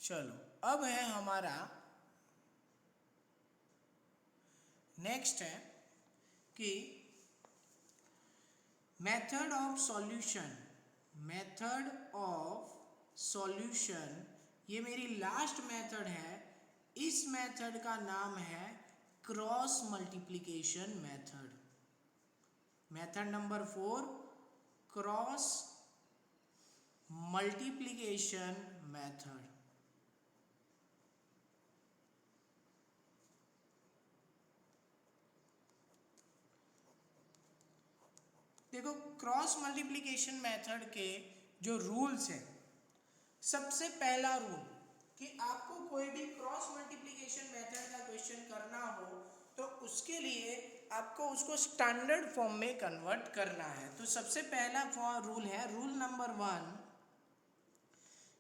चलो अब है हमारा नेक्स्ट है कि method of solution. Method of solution ये मेरी लास्ट मेथड है। इस मेथड का नाम है cross multiplication method. Method number 4 cross multiplication method. देखो क्रॉस मल्टीप्लिकेशन मेथड के जो रूल्स हैं, सबसे पहला रूल कि आपको कोई भी क्रॉस मल्टीप्लिकेशन मेथड का क्वेश्चन करना हो तो उसके लिए आपको उसको स्टैंडर्ड फॉर्म में कन्वर्ट करना है। तो सबसे पहला रूल है rule number 1,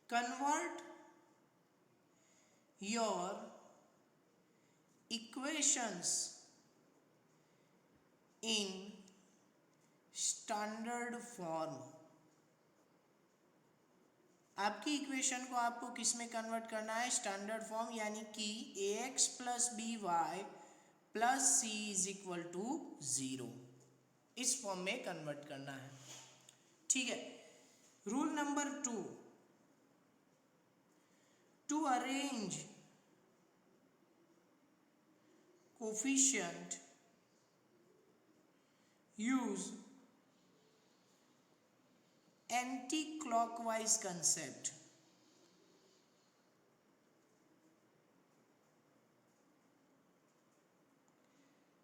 convert your equations in standard form. आपकी इक्वेशन को आपको किस में कन्वर्ट करना है? स्टैंडर्ड फॉर्म, यानी कि ax plus B Y plus C is equal to 0, इस फॉर्म में कन्वर्ट करना है। ठीक है। Rule number 2, to arrange coefficient use anti clockwise concept.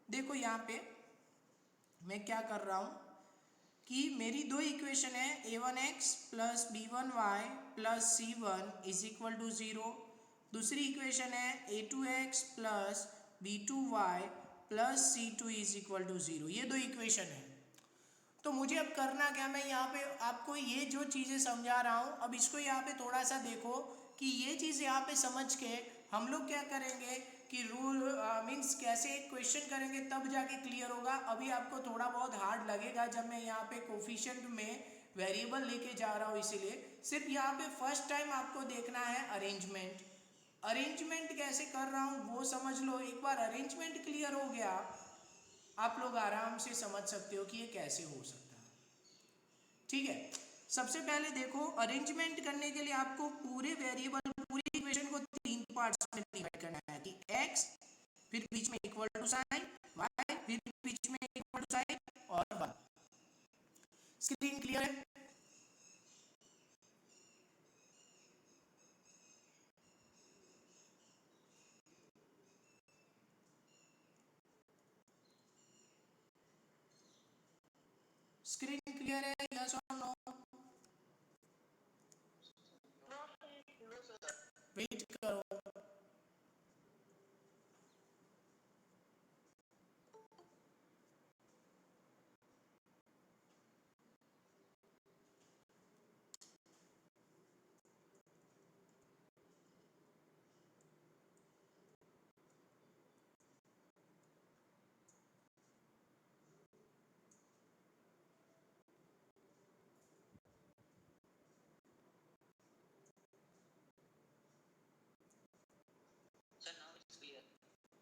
देखो यहाँ पे मैं क्या कर रहा हूं कि मेरी दो इक्वेशन है a1x plus b1y plus c1 is equal to 0। दूसरी इक्वेशन है a2x plus b2y plus c2 is equal to 0। ये दो इक्वेशन है। तो मुझे अब करना क्या, मैं यहाँ पे आपको ये जो चीज़ें समझा रहा हूँ, अब इसको यहाँ पे थोड़ा सा देखो कि ये चीज़ यहाँ पे समझ के हम लोग क्या करेंगे कि रूल मीन्स कैसे क्वेश्चन करेंगे तब जाके क्लियर होगा। अभी आपको थोड़ा बहुत हार्ड लगेगा जब मैं यहाँ पे कोफिशिएंट में वेरिएबल लेके जा रहा हूँ, इसीलिए सिर्फ यहाँ पे फर्स्ट टाइम आपको देखना है अरेंजमेंट। अरेंजमेंट कैसे कर रहा हूँ वो समझ लो। एक बार अरेंजमेंट क्लियर हो गया आप लोग आराम से समझ सकते हो कि ये कैसे हो सकता है। ठीक है। सबसे पहले देखो अरेंजमेंट करने के लिए आपको पूरे वेरिएबल पूरी इक्वेशन को तीन पार्ट्स में डिवाइड करना है कि x फिर बीच में इक्वल टू साइन, y फिर बीच में इक्वल टू साइन और 1। स्क्रीन क्लियर है? स्क्रीन क्लियर है? यस और नो? वेट करो।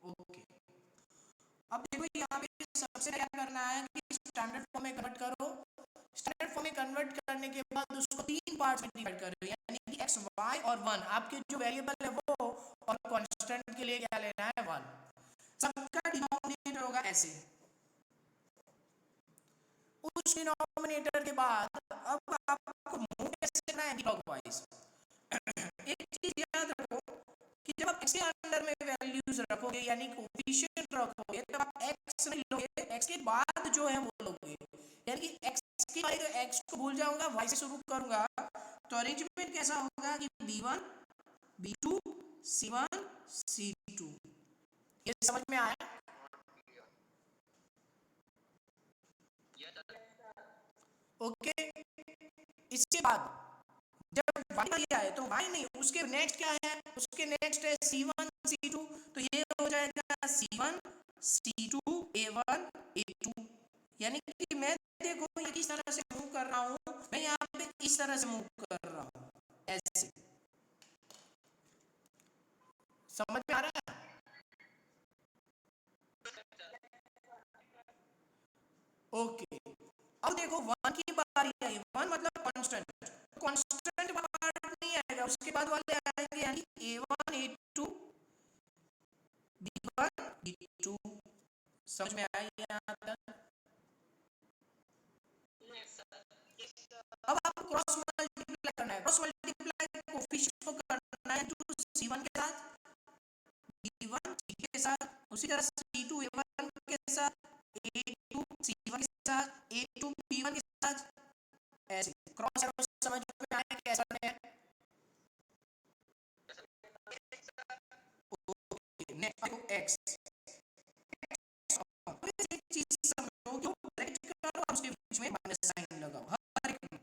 ओके। अब देखो यहाँ पे सबसे क्या करना है कि स्टैंडर्ड फॉर्म में कन्वर्ट करो। स्टैंडर्ड फॉर्म में कन्वर्ट करने के बाद उसको तीन पार्ट्स में डिवाइड करो, यानी कि x, y और 1। आपके जो वेरिएबल है वो और कांस्टेंट के लिए क्या लेना है? 1। सबका डिनोमिनेटर होगा ऐसे। उस डिनोमिनेटर के बाद अब आपको मूव कैसे करना है? Anti clockwise. एक चीज याद रखो कि जब आप x के अंडर में वैल्यूज रखोगे यानी कोफिशिएंट रखोगे तब आप x नहीं लोगे, x के बाद जो है वो लोगे। यानी कि x की बारी तो x को भूल जाऊंगा, y से शुरू करूंगा। तो अरेंजमेंट कैसा होगा कि b1 b2 c1 c2। ये समझ में आया? ओके। इसके बाद जब y दिया है तो y नहीं, उसके नेक्स्ट क्या है? उसके नेक्स्ट है c1 c2। तो ये हो जाएगा c1 c2 a1 a2। यानी कि मैं देखो ये किस तरह से मूव कर रहा हूँ, मैं यहाँ पे इस तरह से मूव कर रहा हूँ ऐसे। समझ में आ रहा है? ओके, अब देखो वन की बारी आई, वन मतलब कांस्टेंट, कांस्टेंट पार्ट नहीं आएगा, उसके बाद वाले आएंगे, यानी a1 a2 b1 b2। समझ में आया यहाँ तक? अब आपको क्रॉस मल्टीप्लाई करना है, क्रॉस मल्टीप्लाई कोफिशिएंट को करना है टू c1 के साथ, b1 c के साथ, उसी तरह c2 a1 के साथ, a2 c1 के साथ, a2 b1 के साथ, ऐसे क्रॉस एरो समझ में आया कैसा है? नेक्स्ट देखो x, एक चीज समझो, जो ब्रैकेट करो और उसके बीच में माइनस साइन लगाओ हर एक में।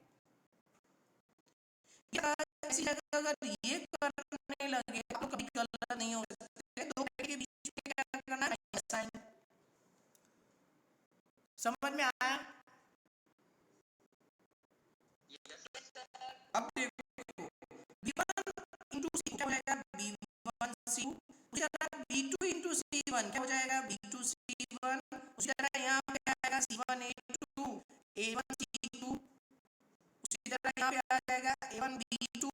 या ऐसी जगह अगर ये करने लगे तो कभी गलत नहीं हो सकते, दो ब्रैकेट के बीच में क्या करना है, माइनस साइन। समझ में आया? अब देखो b1 into c क्या हो जाएगा, b1 c2, उसी तरह b2 into c1 क्या हो जाएगा, b2 c1, उसी तरह यहाँ पे आएगा c1 a2 a1 c2, उसी तरह यहाँ पे आ जाएगा a1 b2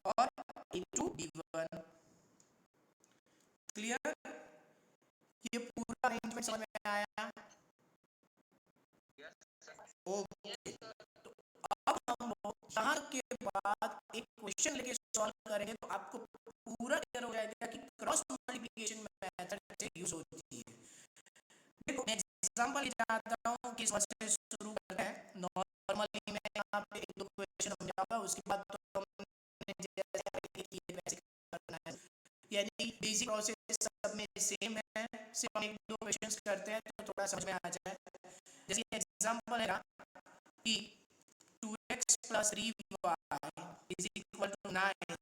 और a2 b1। क्लियर? ये पूरा अरेंजमेंट समझ में आया? ओके, तो अब हम यहाँ के बाद एक क्वेश्चन लेके सॉल्व करेंगे, तो आपको पूरा क्लियर हो जाएगा कि क्रॉस मल्टीप्लिकेशन मेथड कैसे यूज होती है। देखो मैं एग्जांपल चाहता हूँ कि इससे शुरू करते हैं। नॉर्मली मैं यहाँ पे एक दो क्वेश्चन समझाऊंगा, उसके बाद तो हमने जैसे ये वैसे करना है, यानी बेसिक प्रोसेस सब में सेम है, सिर्फ हम एक दो क्वेश्चंस करते हैं तो थोड़ा समझ में आ जाए। जैसे एग्जांपल है कि 2x plus 3y is equal to 9,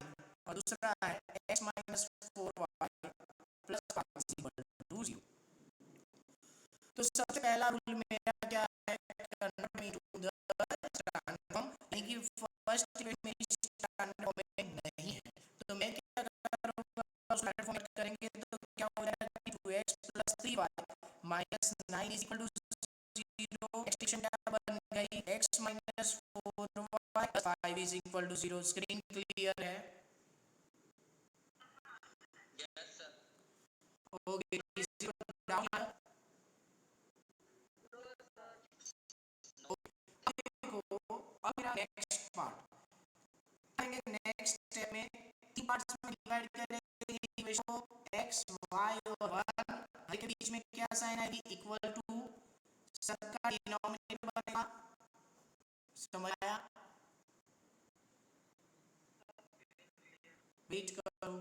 और दूसरा है x minus 4y plus 5 is equal to 0। तो सबसे पहला रूल मेरा क्या है, convert me to the standard form, यानी कि फर्स्ट इक्वेशन मेरी स्टैंडर्ड फॉर्म में नहीं है, तो मैं क्या करूँगा, स्टैंडर्ड फॉर्म करेंगे तो क्या हो जाएगा कि 2x plus 3y minus 9 is equal to 0। Expression क्या बन गई, x minus 4y plus 5 is equal to 0। Screen clear है? ओके, किसी को डाउट? अब मेरा नेक्स्ट पार्ट आएंगे, नेक्स्ट स्टेप में तीन पार्ट्स में डिवाइड करेंगे इक्वेशन को, x y और 1 हर के बीच में क्या साइन आएगी, इक्वल टू, सबका डिनोमिनेटर बनेगा। समझ आया? वेट करो,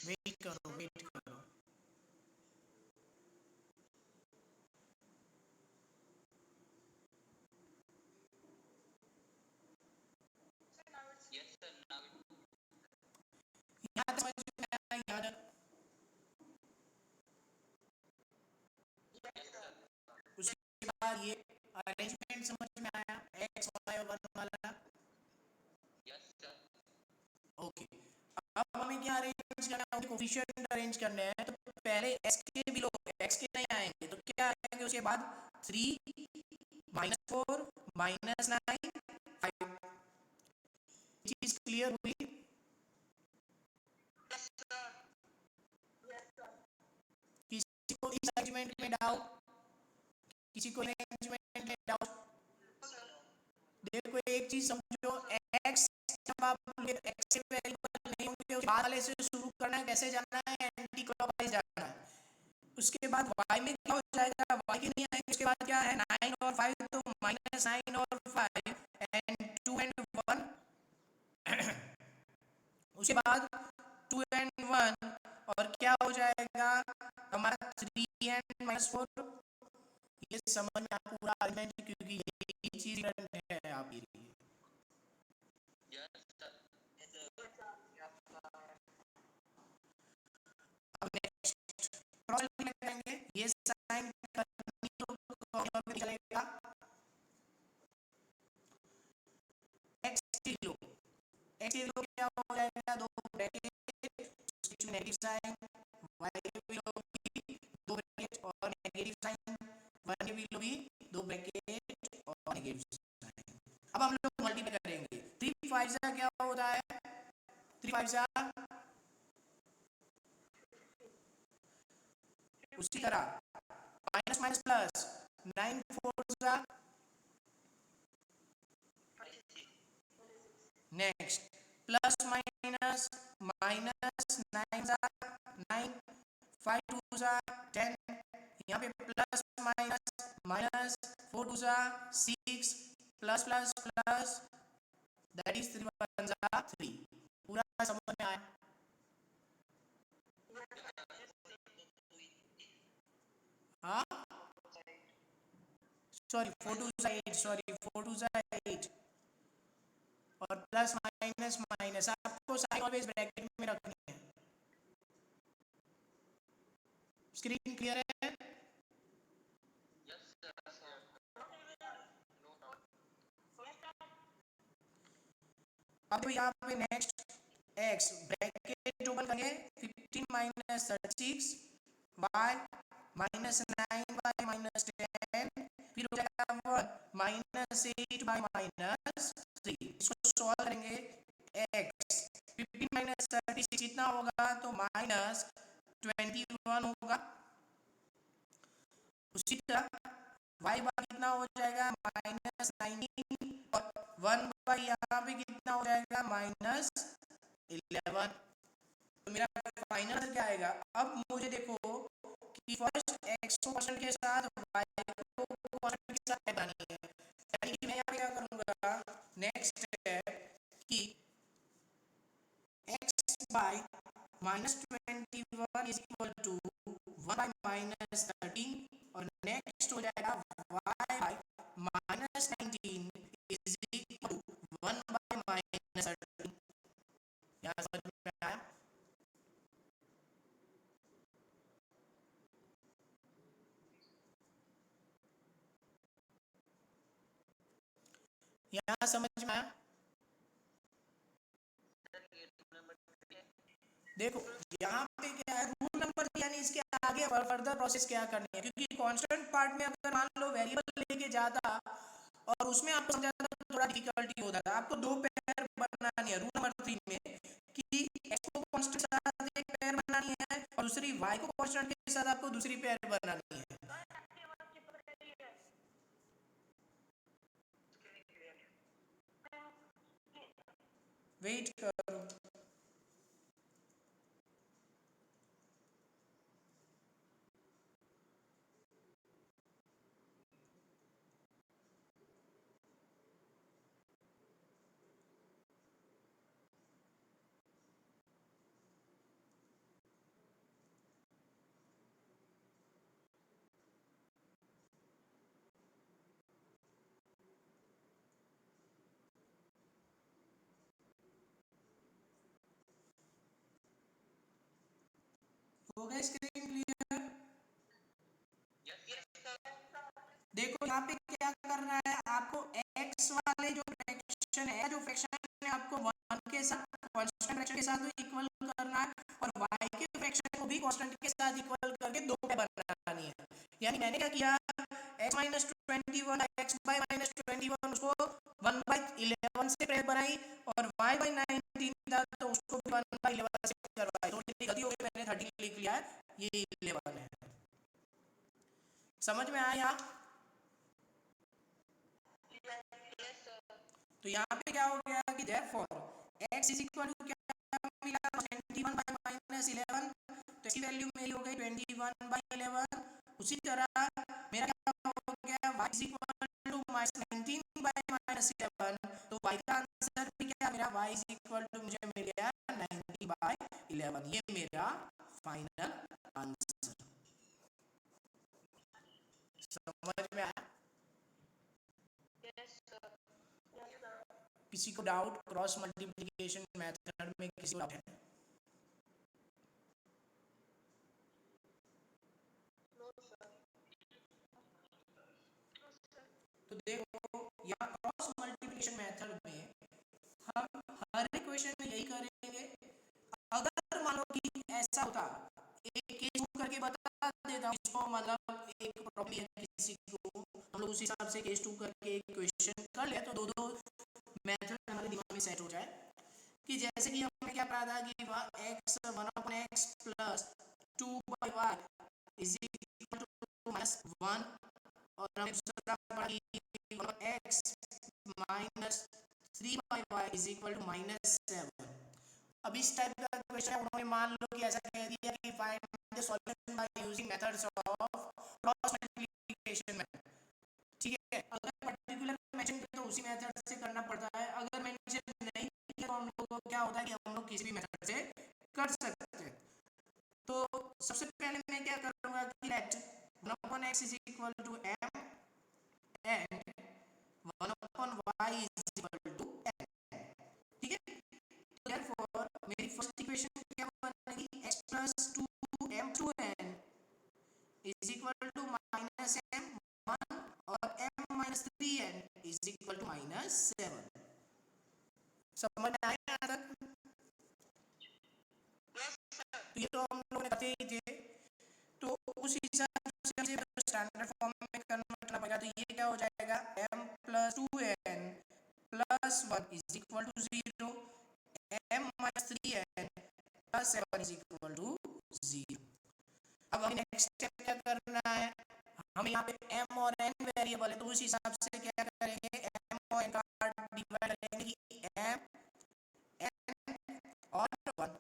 वेट करो, वेट करो। यहाँ समझ में आया? यहाँ उसके बाद ये अरेंजमेंट समझ में आया, x y और 1 वाला? ओके, अब हमें क्या अरेंज करना है, कोफिशिएंट अरेंज करने हैं, तो पहले x के बिलो, x के नहीं आएंगे तो क्या आएंगे, उसके बाद 3 minus 4 minus 9 5। चीज क्लियर हुई? किसी को इस अरेंजमेंट में डाउट? किसी को अरेंजमेंट में डाउट? देखो एक चीज समझो, x जब आप x से वेरिएबल नहीं होंगे, उस बाद वाले से शुरू करना है, कैसे जाना है, एंटी क्लॉकवाइज जाना है। उसके बाद y में क्या हो जाएगा, y के नहीं आएंगे, उसके बाद क्या है 9 और 5, तो माइनस 9 और 5 एंड 2 एंड 1, उसके बाद 2 एंड 1 और क्या हो जाएगा हमारा 3 एंड -4। ये समझ में आपको पूरा अरेंजमेंट, क्योंकि इंसिडेंट है आपके लिए। अब नेक्स्ट क्रॉस लगाएंगे, ये साइन करनी तो कॉर्नर में चलेगा। एक्स किलो क्या हो जाएगा, दो ब्रैकेट उसके में नेगेटिव साइन, वाई के बिलो भी दो ब्रैकेट और नेगेटिव साइन, वन के बिलो भी दो ब्रैकेट और नेगेटिव साइन। अब हम लोग मल्टीप्लाई करेंगे, 3 5 से क्या होता है, 3 5 से उसी तरह माइनस माइनस प्लस, 9 4 से नेक्स्ट प्लस माइनस माइनस 9 से 9 5 2 से 10, यहाँ पे प्लस माइनस माइनस 4 2 से 6 plus plus plus that is 3 1 से 3। पूरा समझ में आया? हाँ सॉरी 4 2 से 8, सॉरी 4 2 से 8 और प्लस माइनस माइनस आपको साइन ऑलवेज ब्रैकेट में रखनी है। स्क्रीन क्लियर है? अब यहाँ पे नेक्स्ट x ब्रैकेट ओपन करेंगे, 15 minus 36 y minus 9 y minus 10, फिर हो जाएगा 1 माइनस 8 y माइनस 3। इसको सॉल्व करेंगे, x 15 माइनस 36 कितना होगा, तो माइनस 21 होगा। उसी तरह y बार कितना हो जाएगा, माइनस 19 और 1 बार यहाँ पे कितना हो जाएगा, माइनस 11। तो मेरा फाइनल आंसर क्या आएगा? अब मुझे देखो कि फर्स्ट x को कांस्टेंट के साथ y को कांस्टेंट के साथ बनानी है, यानी कि मैं यहाँ पे क्या करूँगा, नेक्स्ट स्टेप कि x by minus 21 is equal to 1 by minus 13 और नेक्स्ट हो जाएगा y by minus 19 is equal to 1 by minus 13। यहाँ समझ में आया? यहाँ समझ में आया? देखो यहाँ पे क्या है, रूल नंबर यानी इसके आगे फर्दर प्रोसेस क्या करनी है, क्योंकि कांस्टेंट पार्ट में अगर मान लो वेरिएबल लेके जाता और उसमें आपको समझाता तो थोड़ा डिफिकल्टी होता था। आपको दो पेयर बनानी है रूल नंबर 3 में, कि x को कांस्टेंट के साथ एक पेयर बनानी है और दूसरी y को कांस्टेंट के साथ आपको दूसरी पेयर बनानी है। वेट करो, हो गया स्क्रीन क्लियर? देखो यहाँ पे क्या करना है, आपको x वाले जो फ्रैक्शन है, जो फ्रैक्शन है आपको 1 के साथ कांस्टेंट फ्रैक्शन के साथ इक्वल करना है और y के फ्रैक्शन को भी कांस्टेंट के साथ इक्वल करके दो पे बनानी है। यानी मैंने क्या किया, x minus 21 x by minus 21 उसको 1 बाय 11 से पेयर बनाई और y बाय 19 था तो उसको भी 1 बाय 11 से करवाई। थोड़ी गलती हो गई, मैंने 13 लिख लिया है, ये 11 है। समझ में आया? तो यहाँ पे क्या हो गया कि therefore x is equal to क्या मिला, 21 बाय माइनस 11, तो इसकी वैल्यू मेरी हो गई 21 बाय 11। उसी तरह मेरा क्या हो गया, y is equal to minus 19 by minus 11, तो y का आंसर भी क्या मेरा, y इज इक्वल टू मुझे मिल गया 90 बाय 11। ये मेरा फाइनल आंसर। समझ में आया? किसी को डाउट क्रॉस मल्टीप्लिकेशन मेथड में, किसी को डाउट है? तो देखो यहाँ क्रॉस मल्टीप्लिकेशन मेथड में हम हर इक्वेशन में यही करेंगे। अगर मान लो कि ऐसा होता, एक केस करके बता देता हूँ इसको, मतलब एक प्रॉब्लम है किसी को, हम लोग उस हिसाब से केस 2 करके क्वेश्चन कर ले, तो दो दो मेथड हमारे दिमाग में सेट हो जाए। कि जैसे कि हमने क्या पढ़ा था कि x 1/x plus 2/y is equal to -1, और हमने दूसरा पढ़ा कि x minus 3/y is equal to -7। अब इस टाइप का क्वेश्चन उन्होंने मान लो कि ऐसा कह दिया कि find the solution by using methods of cross multiplication method. ठीक है, अगर पर्टिकुलर मेंशन किया तो उसी मेथड से करना पड़ता है, अगर मेंशन नहीं किया तो हम लोग को क्या होता है कि हम लोग किसी भी मेथड से कर सकते हैं। तो सबसे पहले मैं क्या करूंगा कि let 1/x is equal to m and 1/y is equal to n। ठीक है, therefore मेरी फर्स्ट इक्वेशन क्या बनेगी, x plus 2m two n is equal to minus m 1 और m minus 3n is equal to -7। समझ में आया यहाँ तक? तो ये तो हम लोग ने करते ही थे, तो उस हिसाब से स्टैंडर्ड फॉर्म में कन्वर्ट करना पड़ेगा। तो ये क्या हो जाएगा, m plus 2n plus 1 is equal to 0, m minus 3n plus 7 is equal to 0। अब हमें नेक्स्ट स्टेप क्या करना है, हम यहाँ पे m और n वेरिएबल है, तो उस हिसाब से क्या करेंगे, m और n का डिवाइड करेंगे कि m n और 1।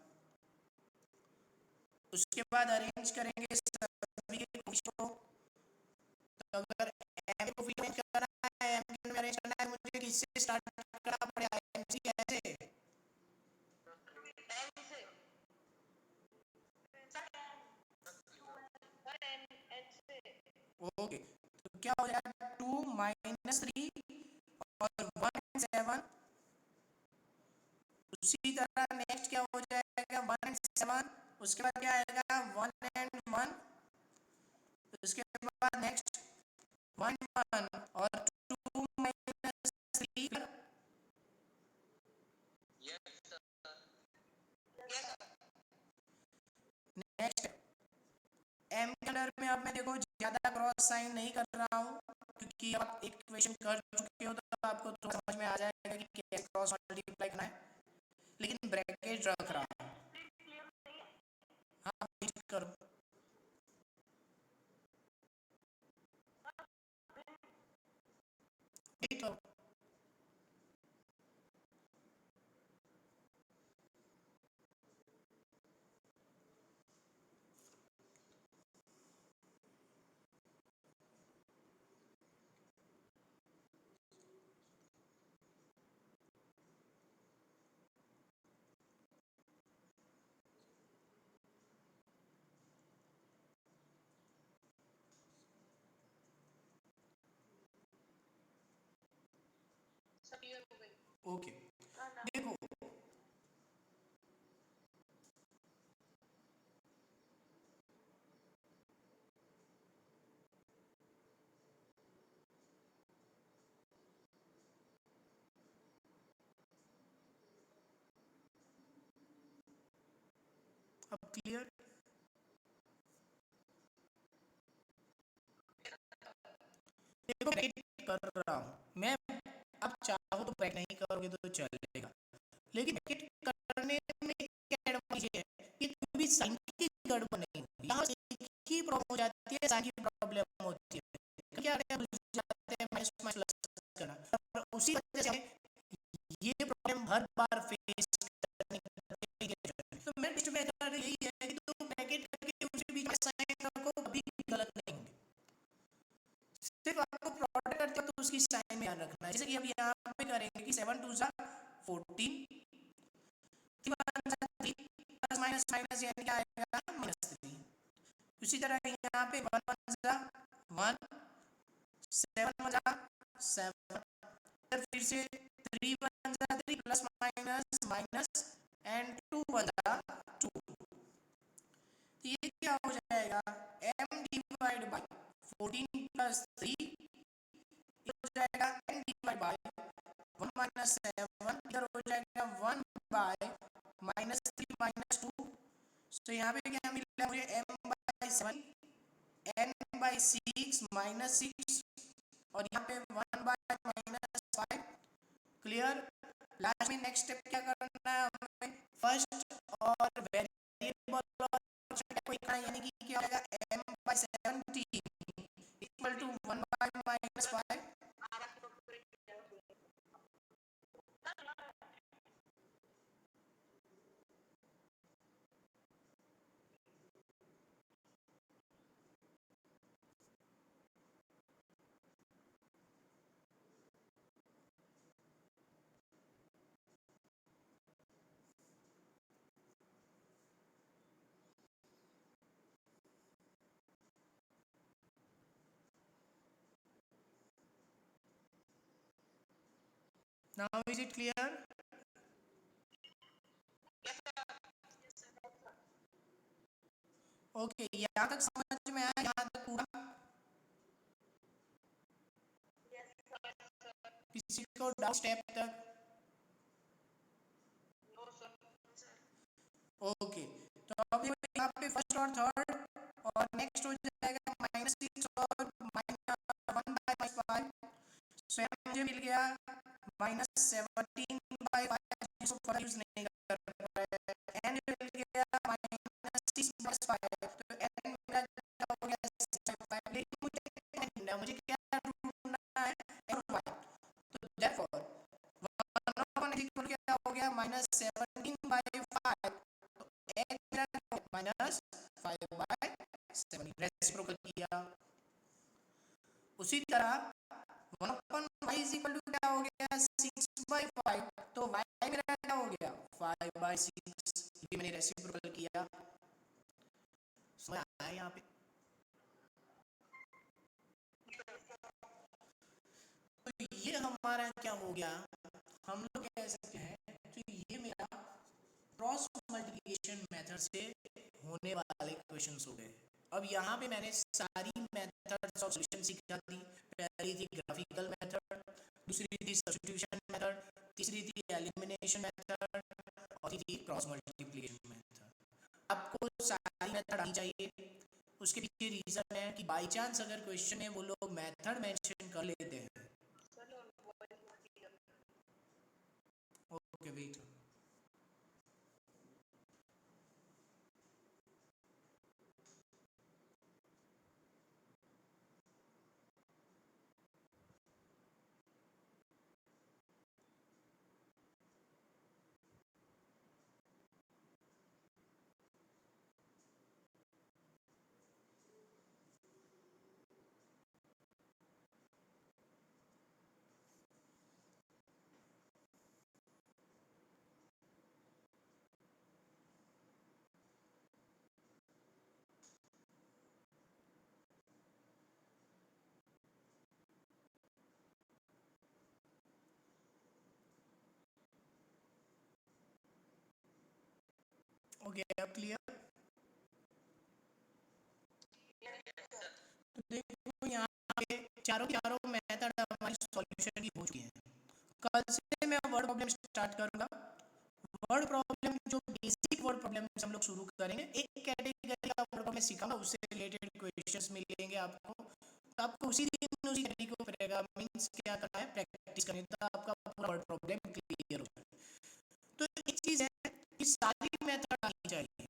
उसके बाद अरेंज करेंगे सभी के कोफिशिएंट को। तो अगर m को अरेंज करना है, m में अरेंज करना है, मुझे किससे स्टार्ट करना पड़ेगा, m से कैसे? ओके, तो क्या हो जाएगा 2 माइनस 3 और 1 7। उसी तरह नेक्स्ट क्या हो जाएगा 1 एंड 7, उसके बाद क्या आएगा 1 एंड 1, उसके बाद नेक्स्ट 1 1 और 2 माइनस 3। नेक्स्ट m के अंदर में अब मैं देखो ज़्यादा क्रॉस साइन नहीं कर रहा हूँ, क्योंकि आप एक इक्वेशन कर चुके हो तो आपको तो समझ में आ जाएगा कि कैसे क्रॉस मल्टीप्लाई करना है, लेकिन ब्रैकेट रख रहा हूँ। हाँ करो, करो। ओके, देखो अब क्लियर। देखो ब्रैकेट कर रहा हूँ मैं, अब चाहो तो ब्रैकेट नहीं करोगे तो चलेगा, लेकिन ब्रैकेट करने में क्या एडवांटेज है कि कभी साइन की गड़बड़ नहीं होती। यहाँ से एक ही प्रॉब्लम हो जाती है, साइन की प्रॉब्लम होती है, क्या भूल जाते हैं माइनस माइनस प्लस करना, और उसी वजह से हमें ये प्रॉब्लम हर बार फेस करनी पड़ती है। तो मैं बेस्ट मेथड यही है कि तुम ब्रैकेट करके उनसे बीच में साइन रखो, कभी गलत नहीं होंगे। सिर्फ आपको प्रोडक्ट करते हो तो उसकी साइन में ध्यान रखना है, जैसे कि अब यहाँ पे करेंगे कि 7 2 14, 3 प्लस माइनस माइनस यानी क्या आएगा -3। उसी तरह यहाँ पे 1 1 7 1 7, फिर से 3 1 जा 3 plus minus minus and 2 one जा 2। तो ये क्या हो जाएगा m डिवाइड बाय 14 प्लस 3, ये हो जाएगा n डिवाइड बाय 1 माइनस 7, इधर हो जाएगा 1 बाय माइनस 3 माइनस 2। तो यहाँ पे क्या मिला मुझे m by 7 n by 6 minus 6 और यहाँ पे 1 बाय माइनस 5। क्लियर। लास्ट में नेक्स्ट स्टेप क्या करना है हमें, फर्स्ट और वेरिएबल और को लिखना है, यानी कि क्या होगा m by 17 equal to 1 by minus 5। Now is it clear? Okay, यहाँ तक समझ में आया, यहाँ तक पूरा? किसी को डाउट स्टेप तक? ओके, तो अभी यहाँ पे फर्स्ट और थर्ड और नेक्स्ट हो जाएगा माइनस 6 और माइनस 1 बाय 5। सो यहाँ मुझे मिल गया माइनस 17 बाय 5, जिसको फर्स्ट यूज नहीं कर पाए, एन मिल गया माइनस 6 प्लस 5। तो एन मेरा क्या हो गया 6/5, लेकिन मुझे क्या ढूंढना है, मुझे क्या ढूंढना है एन और वाई। तो देयरफॉर 1 इक्वल क्या हो गया माइनस 17 बाय 5, तो एक मेरा माइनस 5 बाय 7 रेसिप्रोकल किया। उसी तरह 1/y इज इक्वल टू क्या हो गया 6/5, तो y मेरा क्या हो गया 5/6, ये मैंने रेसिप्रोकल किया। समझ आया यहाँ पे? तो ये हमारा क्या हो गया, हम लोग कह सकते हैं तो ये मेरा क्रॉस मल्टीप्लिकेशन मेथड से होने वाले क्वेश्चंस हो गए। अब यहाँ पे मैंने सारी मेथड्स ऑफ सॉल्यूशन सिखा दी। पहली थी ग्राफिकल मेथड, दूसरी थी सब्स्टिट्यूशन मेथड, तीसरी थी एलिमिनेशन मेथड और थी क्रॉस मल्टीप्लिकेशन मेथड। आपको सारी मेथड आनी चाहिए। उसके पीछे रीजन है कि बाय चांस अगर क्वेश्चन में वो लोग मेथड मेंशन कर लेते हैं। Okay wait. ओके अब क्लियर? तो देखो यहाँ पे चारों मेथड हमारी सॉल्यूशन की हो चुकी हैं। कल से मैं वर्ड प्रॉब्लम स्टार्ट करूंगा। वर्ड प्रॉब्लम जो बेसिक वर्ड प्रॉब्लम हम लोग शुरू करेंगे, एक कैटेगरी का वर्ड प्रॉब्लम सीखा, उससे रिलेटेड क्वेश्चंस मिलेंगे आपको। तो आपको उसी दिन उसी कैटेगरी को करेगा, मींस क्या करना है प्रैक्टिस करनी, तो आपका पूरा वर्ड प्रॉब्लम क्लियर हो जाए। तो एक चीज़ है कि सारी मेथड आनी चाहिए।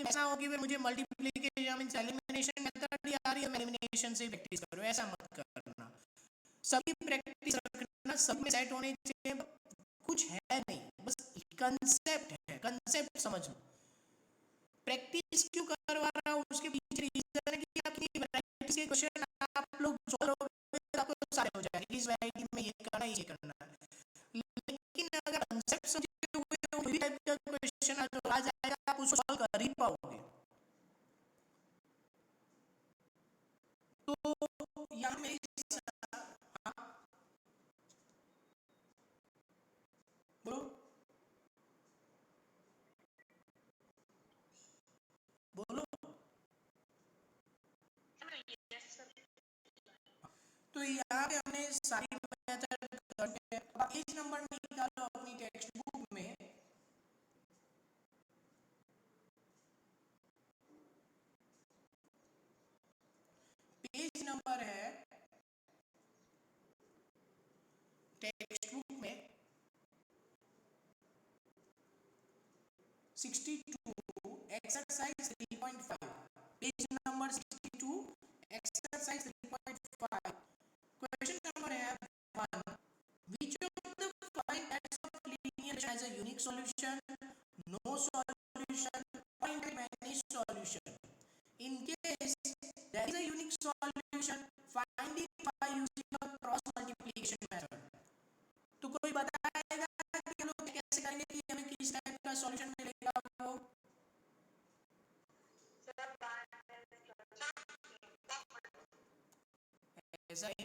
ऐसा हो कि मुझे मल्टीप्लिकेशन मींस एलिमिनेशन मेथड ही आ रही है, मैं एलिमिनेशन से प्रैक्टिस करूँ, ऐसा मत करना। सभी प्रैक्टिस रखना, सब में सेट होने चाहिए। कुछ है नहीं, बस कंसेप्ट है, कंसेप्ट समझ लो। प्रैक्टिस क्यों करवा रहा हूँ उसके पीछे रीजन है कि आपकी वैरायटी के क्वेश्चन आप लोग सॉल्व करोगे, आपको सारे हो जाएंगे इस वैरायटी में, ये करना है ये करना है। लेकिन अगर कंसेप्ट समझे हुए तो कोई टाइप का क्वेश्चन आ जाएगा, आप उसको सॉल्व कर ही पाओगे। तो यहाँ मेरी तो यहाँ पे हमने सारी मेथड करके अब पेज नंबर निकालो अपनी टेक्स्ट बुक में। पेज नंबर है टेक्स्ट बुक में 62 exercise 3.5, page number 62 exercise 3.5। Question number है 1, which of the following types of linear has a unique solution, no solution or many solution? In case there is a unique solution, find it by using a cross multiplication method. तो कोई बताएगा कि लोग कैसे करेंगे कि हमें किस टाइप का सॉल्यूशन मिलेगा वो? ऐसा ही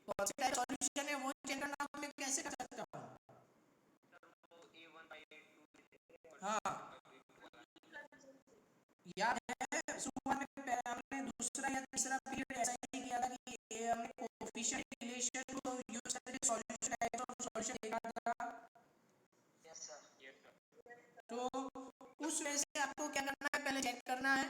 कौन से टाइप सॉल्यूशन है वो चेक करना मैं कैसे कर सकता हूँ? हाँ याद है सुबह में हमने दूसरा या तीसरा पीरियड ऐसा ही किया था कि ये हमने कोएफिशिएंट रिलेशन को यूज करके सॉल्यूशन है तो सॉल्यूशन देखा था। Yes sir. तो उस वजह से आपको क्या करना है, पहले चेक करना है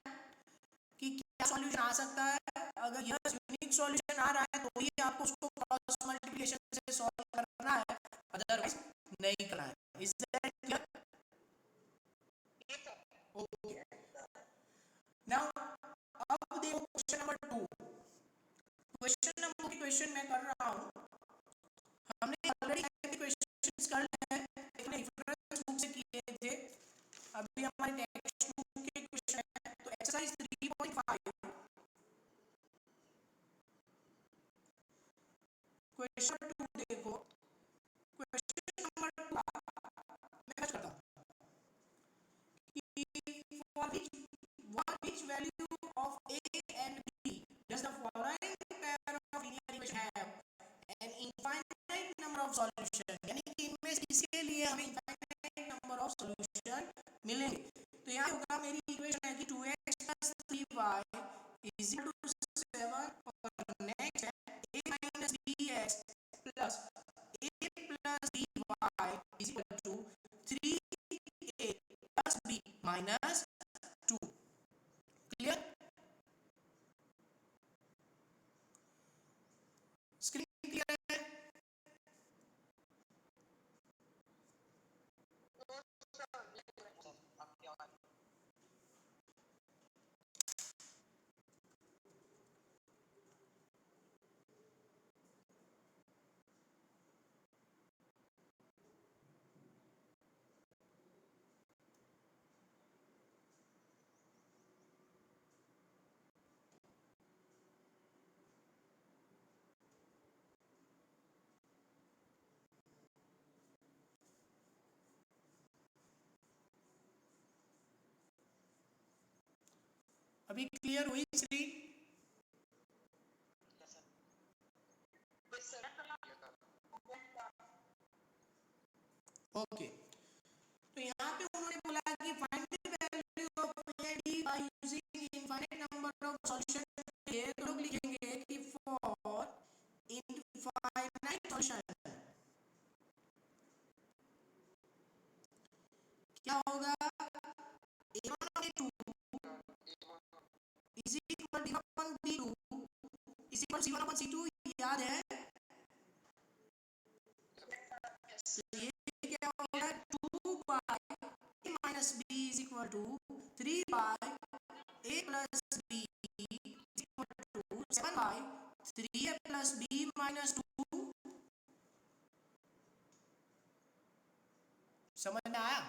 कि क्या सॉल्यूशन आ सकता है। अगर यह यूनिक सॉल्यूशन आ रहा है तो ही आपको उसको क्रॉस मल्टीप्लिकेशन से सॉल्व करना है, अदरवाइज नहीं करना है। Is that clear? Okay now अब देखो क्वेश्चन नंबर 2। क्वेश्चन नंबर की क्वेश्चन मैं कर रहा हूँ, हमने ऑलरेडी क्वेश्चंस कर लिए हैं, हमने रेफरेंस बुक से किए थे, अभी हमारे टेक्स्ट बुक के क्वेश्चन है। तो एक्सरसाइज 3.5 क्वेश्चन 2 देखो। क्वेश्चन नंबर 2 मैं करता हूँ कि for which value of a and b does the following pair of linear equation have an infinite number of solution, यानी कि इनमें से इसके लिए हमें infinite number of solution मिलेंगे। तो यहाँ होगा मेरी इक्वेशन है कि 2x plus 3y is equal to 7 और नेक्स्ट है a minus bx plus a plus by is equal to 3a plus b minus 2। Clear? Screen clear है? अभी क्लियर हुई स्क्रीन? ओके तो यहाँ पे उन्होंने बोला कि find the value of AD by using infinite number of solution. ये तो लोग लिखेंगे कि फॉर इनफाइनाइट सॉल्यूशन क्या होगा, a1 और a2 is equal to b1 b2 is equal to c1 upon c2, याद है? तो ये क्या होगा, 2 by a minus b is equal to 3 by a plus b is equal to 7 by 3a plus b minus 2। समझ में आया?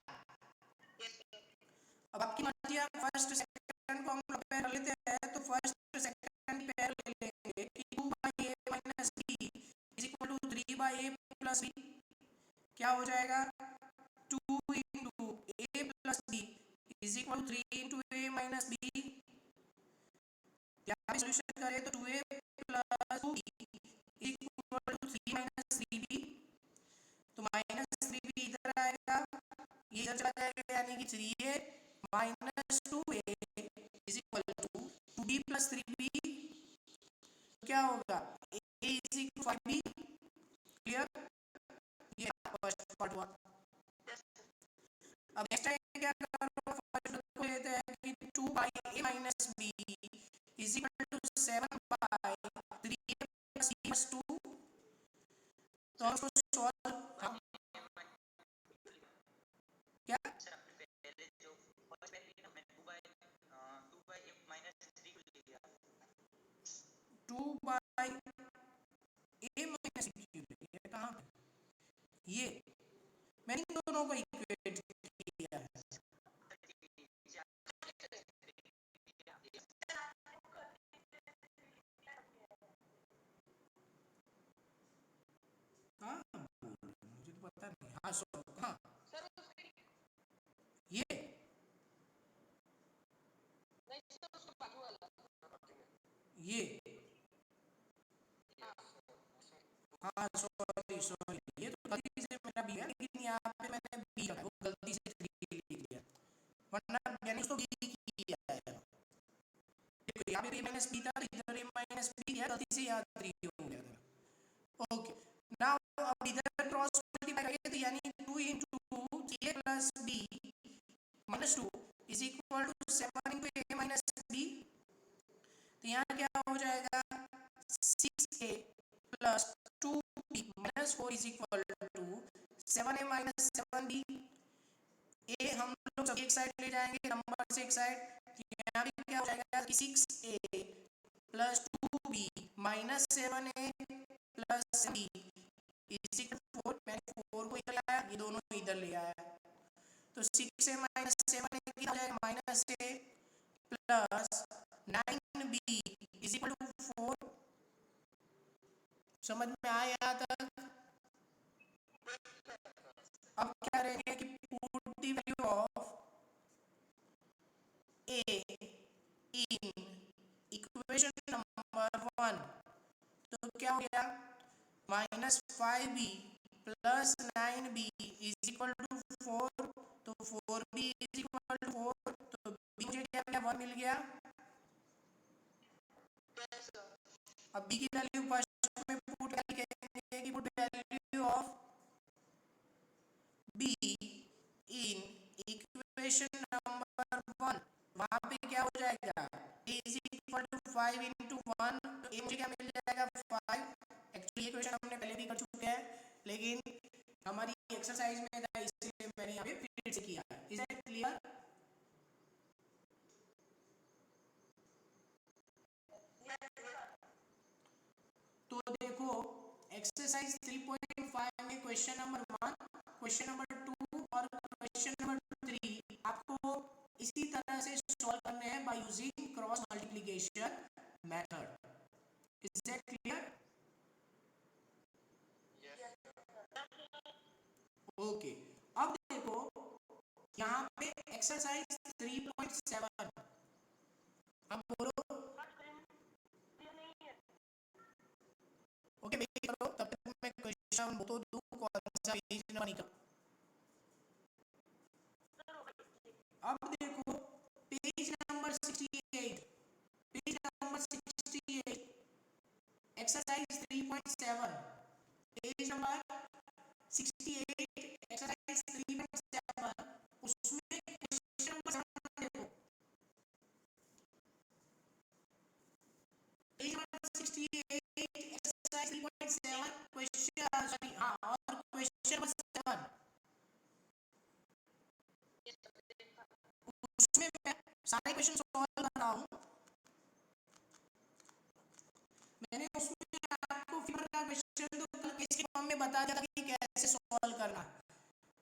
अब आपकी मर्जी, आप फर्स्ट सेकंड को हम कंपेयर कर लेते हैं। तो फर्स्ट सेकंड पेयर ले लेंगे कि 2 by a minus b is equal to 3 by a plus b। क्या हो जाएगा, 2 into a plus b is equal to 3 into a minus b। यहाँ पे सॉल्यूशन करें तो 2a plus 2b is equal to 3 minus 3b। तो minus 3b इधर आएगा, ये इधर चला जाएगा, यानी कि 3a minus 2a is equal to 2b plus 3b। क्या होगा, 5 भी क्लियर, ये फर्स्ट पार्ट हुआ। अब नेक्स्ट टाइम क्या करो, फर्स्ट को लेते हैं कि 2 by A minus B is equal to 7 by 3a plus c plus 2। तो हम उसको सॉल्व, हाँ क्या पहले जो फर्स्ट पहले ना मैं 2 बाई a माइनस 3 को ले लिया, 2 बाई ए माइनस क्यूब, ये कहाँ पे, ये मैंने इन दोनों को इक्वेट किया है। हाँ मुझे तो पता नहीं, हाँ सो हाँ ये हाँ सॉरी ये तो गलती से मेरा भी है, लेकिन यहाँ पे मैंने बी रखा, वो गलती से 3 लिख दिया, वरना मैंने उसको बी किया है। देखो यहाँ पे माइनस बी था, इधर माइनस बी है, गलती से यहाँ 3 हो गया था। ओके नाउ अब इधर क्रॉस मल्टीप्लाई करेंगे तो यानी 2 into a plus b minus 2 is equal to 7 into a minus b। तो यहाँ क्या हो जाएगा, 6a plus 2b minus 4 is equal to 7a minus 7b। a हम लोग सब एक साइड ले जाएंगे, नंबर से एक साइड, यहाँ भी क्या हो जाएगा कि 6a plus 2b minus 7a plus b is equal to 4। मैंने 4 को इधर लाया, ये दोनों इधर ले आया, तो 6a माइनस 7a कितना हो जाएगा, minus a plus 9b is equal to 4। समझ में आया यहाँ तक? अब क्या रहेंगे कि put the value of a in equation number 1, तो क्या हो गया, minus 5b plus 9b is equal to 4, तो 4b इज इक्वल टू 4, तो b मुझे क्या मिला, 1 मिल गया। अब b की वैल्यू फर्स्ट में पुट करेंगे कि put value of b in equation number 1, वहां पे क्या हो जाएगा, a is equal to 5 into 1, तो a मुझे क्या मिल जाएगा 5। एक्चुअली ये क्वेश्चन हमने पहले भी कर चुके हैं, लेकिन हमारी एक्सरसाइज में था इसलिए मैंने यहाँ पे फिर से किया। Is that clear? तो देखो एक्सरसाइज 3.5 में क्वेश्चन नंबर 1, क्वेश्चन नंबर 2 और क्वेश्चन नंबर 3 आपको इसी तरह से सॉल्व करने हैं by using cross multiplication method. Is that clear? Okay अब देखो यहाँ पे एक्सरसाइज 3.7, अब बोलो। ओके वेट करो, तब तक मैं क्वेश्चन बता दूं कौन सा पेज नंबर निकला। अब देखो page number 68, page number 68 exercise 3.7, page number 68 exercise 3.7, उसमें क्वेश्चन नंबर 7 देखो, page number 68 exercise 3.7 question, sorry हाँ, और क्वेश्चन नंबर 7 उसमें मैं सारे क्वेश्चन सॉल्व कर रहा हूँ। मैंने उसमें आपको फिगर का क्वेश्चन तो कल किसी फॉर्म में बता दिया था कि कैसे सॉल्व करना,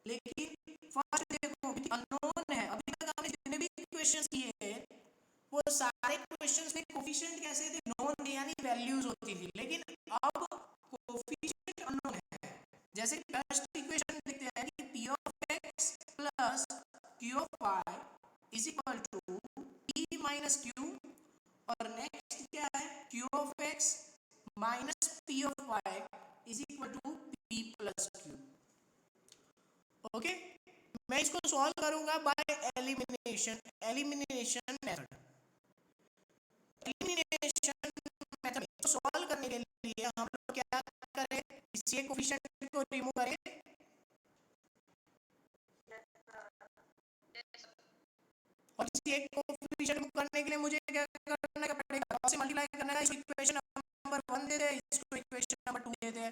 लेकिन फर्स्ट देखो अननोन है, अभी तक हमने जितने भी क्वेश्चंस किए हैं वो सारे क्वेश्चंस में कोफिशिएंट कैसे थे, नोन थे यानी वैल्यूज होती थी, लेकिन अब कोफिशिएंट अननोन है। जैसे फर्स्ट इक्वेशन देखते हैं कि p of x plus q of y is equal to p minus q, और नेक्स्ट क्या है q of x minus p of y is equal to p plus q। Okay मैं इसको सॉल्व करूंगा by elimination method. Elimination method तो solve करने के लिए हम लोग क्या करें, इसी एक कोफिशिएंट को रिमूव करें और इसी एक कोफिशिएंट रिमूव करने के लिए मुझे क्या करना पड़ेगा, से मल्टीप्लाई करना है। इसको इक्वेशन नंबर 1 दे दे, इसको इक्वेशन नंबर 2 दे दे।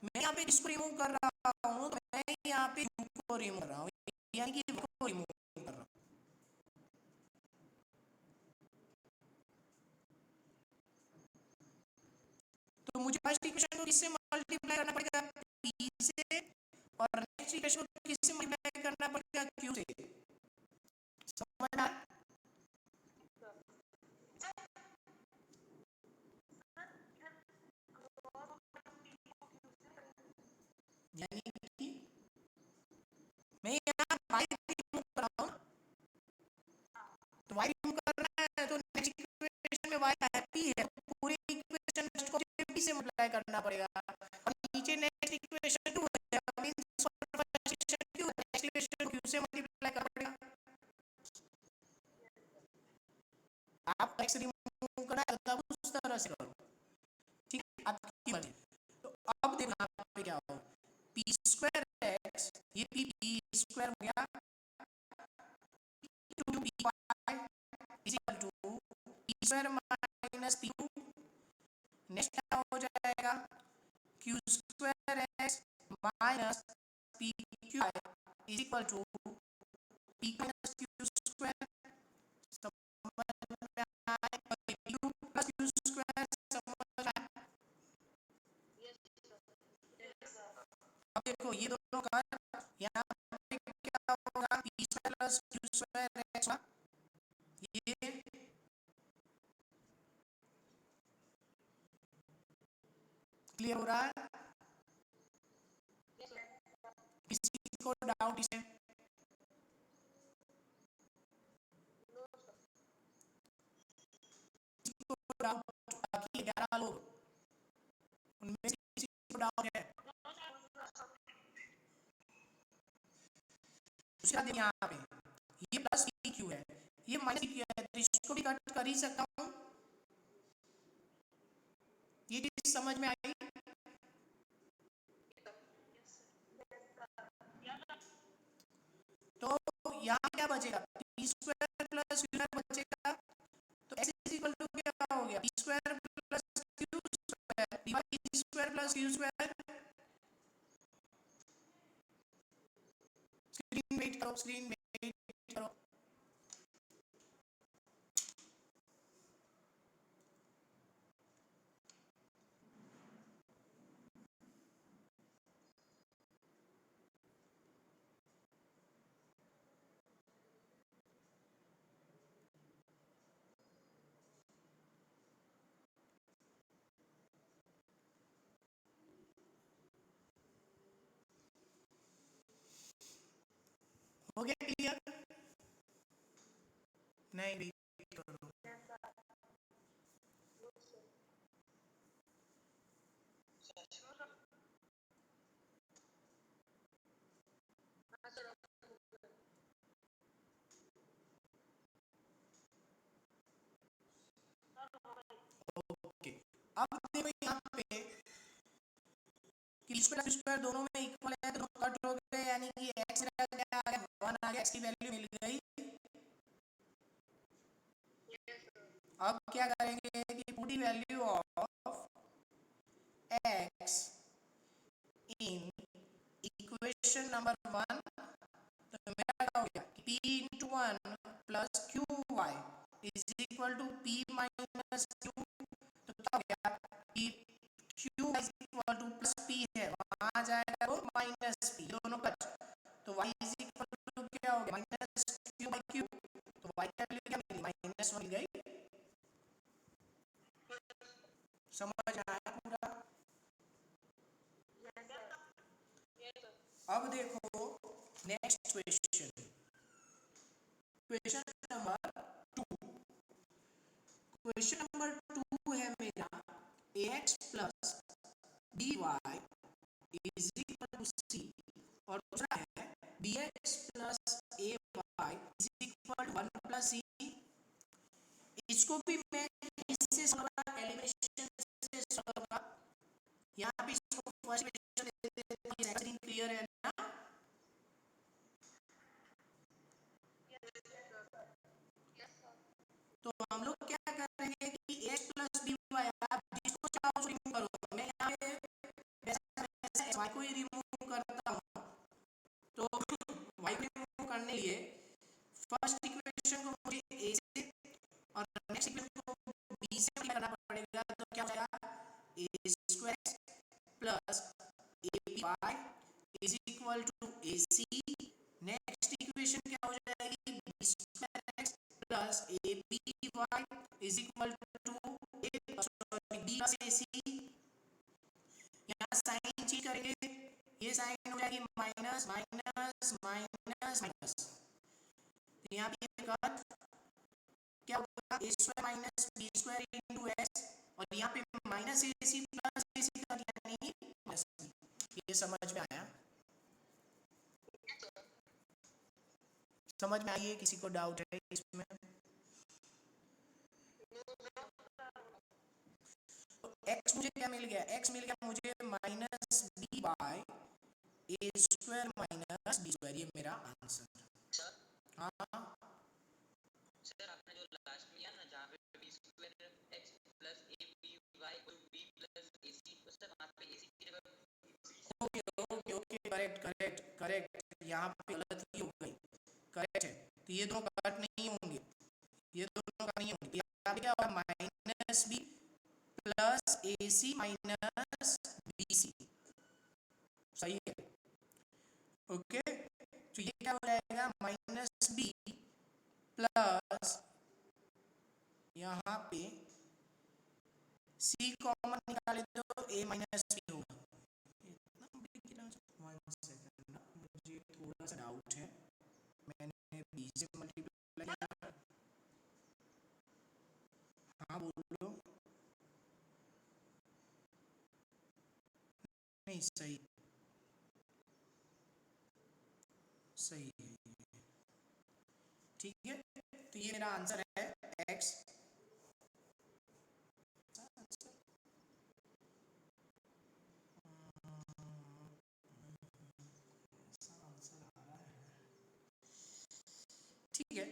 मैं यहाँ पे इसको रिमूव कर रहा हूँ, तो मैं यहाँ पे को रिमूव कर रहा हूँ, यानी कि को रिमूव कर रहा हूँ। तो मुझे फर्स्ट इक्वेशन को किससे मल्टीप्लाई करना पड़ेगा, p से, और नेक्स्ट इक्वेशन को किससे मल्टीप्लाई करना पड़ेगा, q से। समझ में आया? यानी कि मैं यहाँ y रिमूव कर रहा हूँ, तो y रिमूव करना है तो नेक्स्ट इक्वेशन में y हैप्पी है, पूरी इक्वेशन को p से मल्टीप्लाई करना पड़ेगा। और नीचे नेक्स्ट इक्वेशन 2 है, means first equation q, next equation q से मल्टीप्लाई करना पड़ेगा। आप x रिमूव करना है तब उस तरह से करो, ठीक है, आपकी मर्जी। तो अब देखो यहाँ पे क्या होगा, p स्क्वायर x, ये p स्क्वायर हो गया, 2py is equal to p square minus p, next क्या हो जाएगा, q square x minus p q is equal to p minus q square. q plus q square समझ आया? अब देखो ये दोनों का यहाँ पे क्या होगा, p square plus q square x, ये क्लियर हो रहा है? किसी को डाउट इसमें? किसी को डाउट? बाकी 11 लोग, उनमें से किसी को डाउट है? दूसरा दिन यहाँ पे ये प्लस पी क्यू है, ये माइनस पी क्यू है, तो इसको भी कट कर ही सकता हूँ। ये चीज समझ में आई? तो यहाँ क्या बचेगा, P square plus Q square बचेगा, तो x इज इक्वल टू क्या हो गया, P square plus Q square divide P square plus Q square. Screen wait करो, स्क्रीन वेट करो। हो गया क्लियर? नहीं वेट करो। ओके, अब देखो यहाँ पे कि स्क्वायर स्क्वायर दोनों में इक्वल है, तो कट हो गए, यानी कि x क्या आ गया, 1 आ गया, x की वैल्यू मिल गई। अब क्या करेंगे कि पूरी value of x in equation number 1, तो मेरा क्या हो गया कि p into 1 plus q y is equal to p minus q, तो क्या हो गया कि q is equal to plus p है, वहाँ जाएगा तो माइनस p, दोनों कट, तो y इज इक्वल टू क्या हो गया, माइनस q बाई q, तो y की वैल्यू क्या मिली, माइनस 1 मिल गई। समझ आया पूरा? अब देखो next question, question number 2। Question number 2 है मेरा ax plus dy is equal to c, और दूसरा है bx plus ay is equal to 1 plus c। इसको भी मैं इससे एलिमिनेशन से सॉल्व यहाँ पे इसको फर्स्ट इक्वेशन देते हैं, तो ये सेकंड क्लियर है ना? तो हम लोग क्या करेंगे कि x प्लस बी वाई, आप जिसको चाहो उसको रिमूव करो। मैं यहाँ पे वैसे वैसे y को ही रिमूव करता हूँ। तो y को रिमूव करने के लिए फर्स्ट इक्वेशन को मुझे a से और नेक्स्ट इक्वेशन को b से करना पड़ेगा। तो क्या हो जाएगा, a square plus ab is equal to ac। Next equation क्या हो जाएगी, b square x plus ab is equal to a sorry b plus ac। यहाँ साइन चेंज करेंगे, ये साइन हो जाएगी माइनस माइनस माइनस माइनस। तो यहाँ पे कट क्या होगा, a square minus B square into S, और यहाँ पे माइनस ए सी प्लस ए सी का यानी प्लस बी। ये समझ में आया? समझ में आई है? किसी को डाउट है इसमें? तो x मुझे क्या मिल गया, x मिल गया मुझे माइनस बी बाय ए स्क्वायर माइनस बी स्क्वायर। ये मेरा आंसर। हाँ सर आपने जो लास्ट में लिया ना, जहाँ पे बी स्क्वायर एक्स प्लस ए बी वाई बी प्लस ए सी, तो सर वहाँ पे ए सी की जगह okay okay okay, correct correct correct, यहाँ पे गलती हो गई। करेक्ट है, तो ये दोनों कट नहीं होंगे, ये दोनों कट नहीं होंगे। यहाँ पे क्या होगा, माइनस बी प्लस ए सी माइनस बी सी। सही है, ओके। तो ये क्या हो जाएगा, माइनस बी प्लस यहाँ पे सी कॉमन निकाले तो ए माइनस बी होगा। वन सेकंड ना, मुझे थोड़ा सा डाउट है, मैंने बी से मल्टीप्लाई किया। हाँ बोलो। नहीं सही, सही है, ठीक है। तो ये मेरा आंसर है एक्स। ठीक है,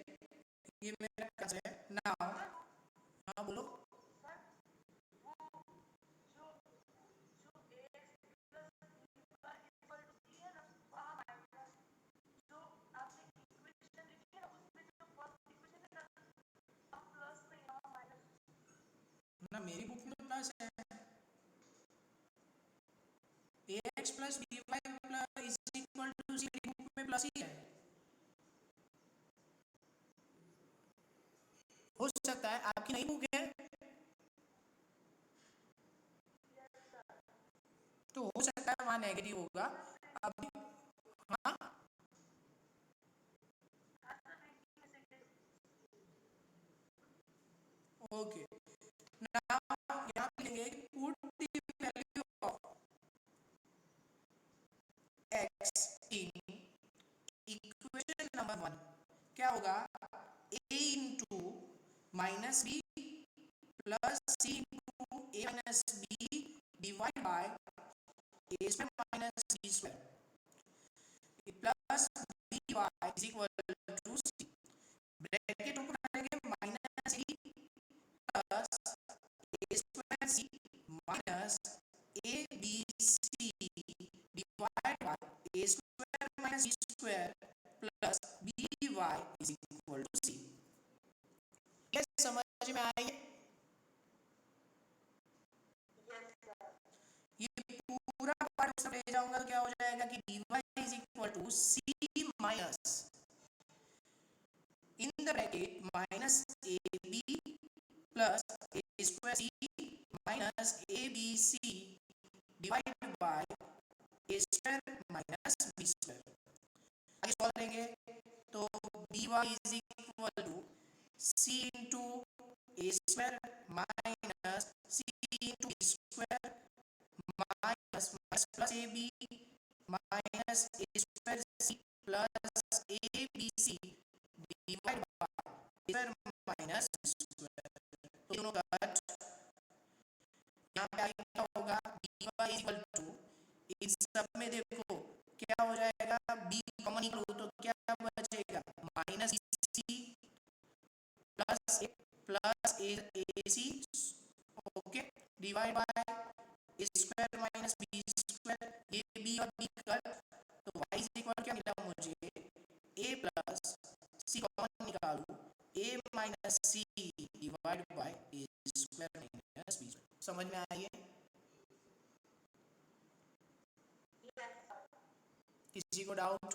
ये मेरा आंसर है नाउ। हाँ बोलो। ना मेरी बुक में प्लस है, a x plus B Y plus is equal to c, मेरी बुक में प्लस ही है। हो सकता है आपकी नई बुक है, तो हो सकता है वहाँ नेगेटिव होगा। अभी हाँ ओके, नाउ यहाँ पे लेंगे put the value of x in equation number one. क्या होगा, a into minus b plus c into a minus b divide by A square minus B square plus B y is equal to c. Bracket open करेंगे, minus C plus A square C minus A B C divide by A square minus B square plus B y is equal to c. क्या समझ में आई? ये पूरा part उसमें ले जाऊंगा तो क्या हो जाएगा कि dy is equal to c minus in the bracket minus A B plus A square C minus A B C divide by A square minus B square. आगे सॉल्व करेंगे तो dy is equal to c into A square minus C into B square minus minus plus A B minus A square C plus A B C divide by square minus square. तो दोनों cut, यहाँ पे आगे क्या होगा, dy equal to, इस सब में देखो क्या हो जाएगा, b कॉमन निकालो तो क्या बचेगा, minus C plus A C, okay, divide by square minus B square, ये बी और बी कट, तो y इज इक्वल क्या मिला मुझे, a प्लस सी कॉमन निकालू, a minus C divide by A square minus B square. समझ में आई है? किसी को डाउट?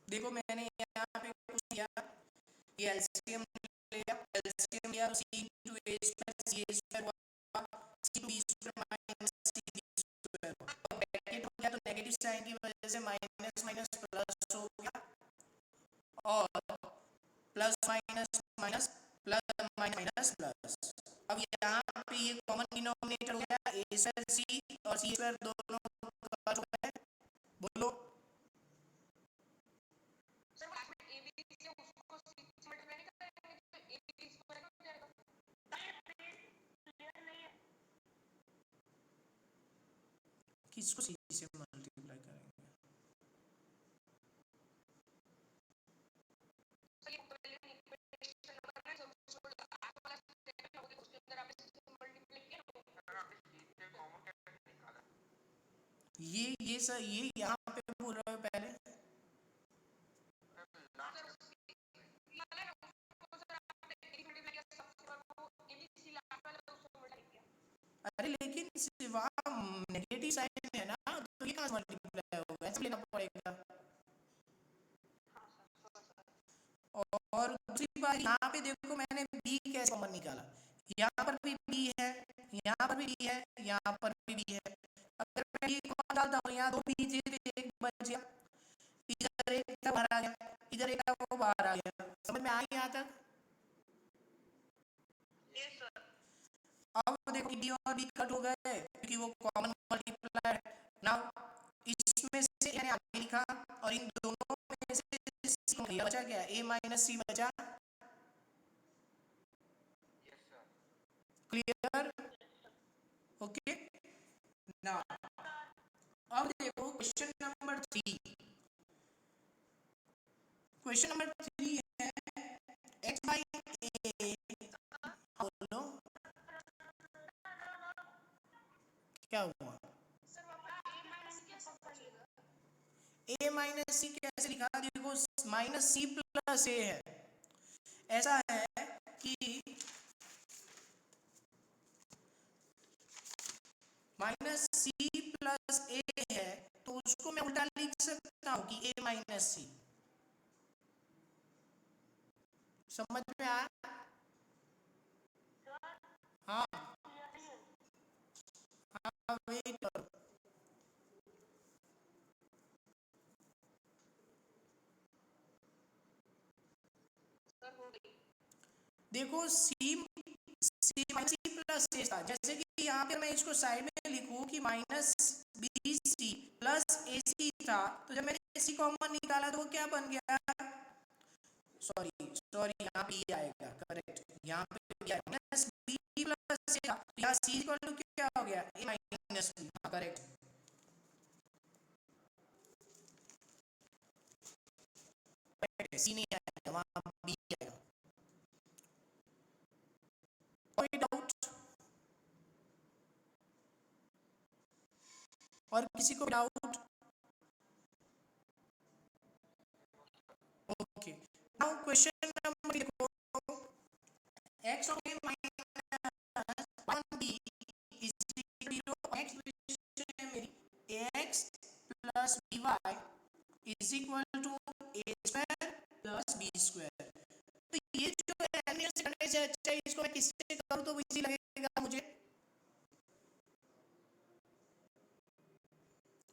देखो मैंने यहाँ पे कुछ किया, ये एलसीएम लिया, एलसीएम लिया तो c into A square c a square हुआ, c two b square minus c b square हुआ, और ब्रैकेट हो गया तो नेगेटिव साइन की वजह से माइनस माइनस प्लस हो गया, और plus minus minus plus minus plus. अब यहाँ पे ये कॉमन डिनोमिनेटर हो गया, ए स्क्वायर सी और सी स्क्वायर दोनों कट हो गए, बोलो। किसको सी से मल्टीप्लाई करेंगे? ये सर ये यहाँ पे बोल रहे हो पहले, अरे लेकिन सिवा नेगेटिव साइन है ना, तो ये कहाँ मल्टीप्लाई होगा, ऐसे लेना पड़ेगा। और दूसरी बात यहाँ पे देखो मैंने b कैसे कॉमन निकाला, यहाँ पर भी b है, यहाँ पर भी b है, यहाँ पर भी b है, अगर मैं b कॉमन डालता हूँ यहाँ दो b थे तो एक बच गया, इधर एक था बाहर आ गया, इधर एक था वो बाहर आ गया। समझ में आ गया यहाँ तक? अब देखो b और b कट हो गए क्योंकि वो कॉमन मल्टीप्लाई, नाउ इसमें से मैंने आगे लिखा और इन दोनों में से c बचा क्या, a माइनस सी बचा, क्लियर, ओके। नाउ अब देखो क्वेश्चन नंबर 3, क्वेश्चन नंबर 3 है x बाई ए, बोलो क्या हुआ, a माइनस सी कैसे लिखा, देखो माइनस सी प्लस ए है, ऐसा है कि माइनस सी प्लस ए है तो उसको मैं उल्टा लिख सकता हूँ कि a माइनस सी, समझ में आया? हाँ हाँ वेट करो, देखो सी सी माइनस सी प्लस ए था, जैसे कि यहाँ पे मैं इसको साइड में लिखूँ कि माइनस बी सी प्लस ए सी था, तो जब मैंने सी कॉमन निकाला तो वो क्या बन गया, सॉरी सॉरी यहाँ पे ये आएगा करेक्ट, यहाँ पे माइनस बी प्लस ए था, तो यहाँ सी इक्वल टू क्या हो गया, ए माइनस बी, करेक्ट। सी नहीं आएगा, वहाँ बी आएगा, कोई डाउट और किसी को doubt? Okay, now question number देखो, x of a minus 1b is equal to x question है मेरी, ax plus by is equal to a square plus b square, तो ये जो है सेकंड से अच्छा है, इसको मैं किससे करूँ तो इजी लगेगा मुझे,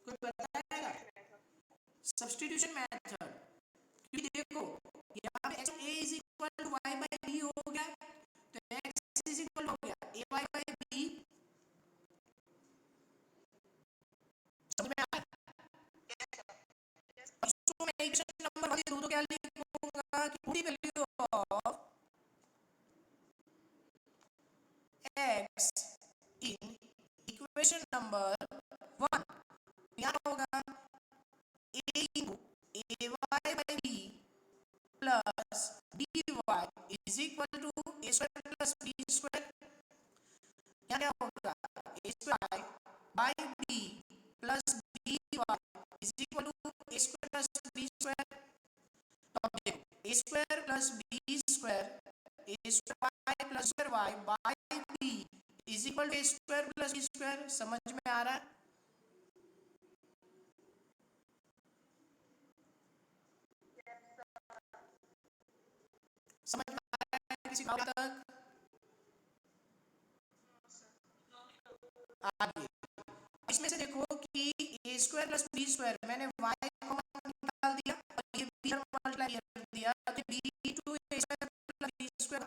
कोई बताएगा? सब्स्टिट्यूशन मेथड, क्योंकि देखो यहाँ पे x a is equal to y by b हो गया, तो x is equal हो गया a y by b, समझ में आया? इसको मैं इक्वेशन नंबर 1 दे दूं तो क्या लिखूंगा कि पूरी value of in equation number 1 क्या होगा a into a y by b plus d y is equal to A square plus B square. क्या क्या होगा a square by b plus B y is equal to A square plus B square. तो अब देखो a square plus B square a square y plus square y by b is equal to A square plus B square. समझ में आ रहा है? समझ में आ रहा है किसी बात तक? आगे इसमें से देखो कि A square plus B square मैंने वाई कॉमन निकाल दिया और ये बी मल्टीप्लाई कर दिया तो बी टू ए स्क्वायर प्लस बी स्क्वायर।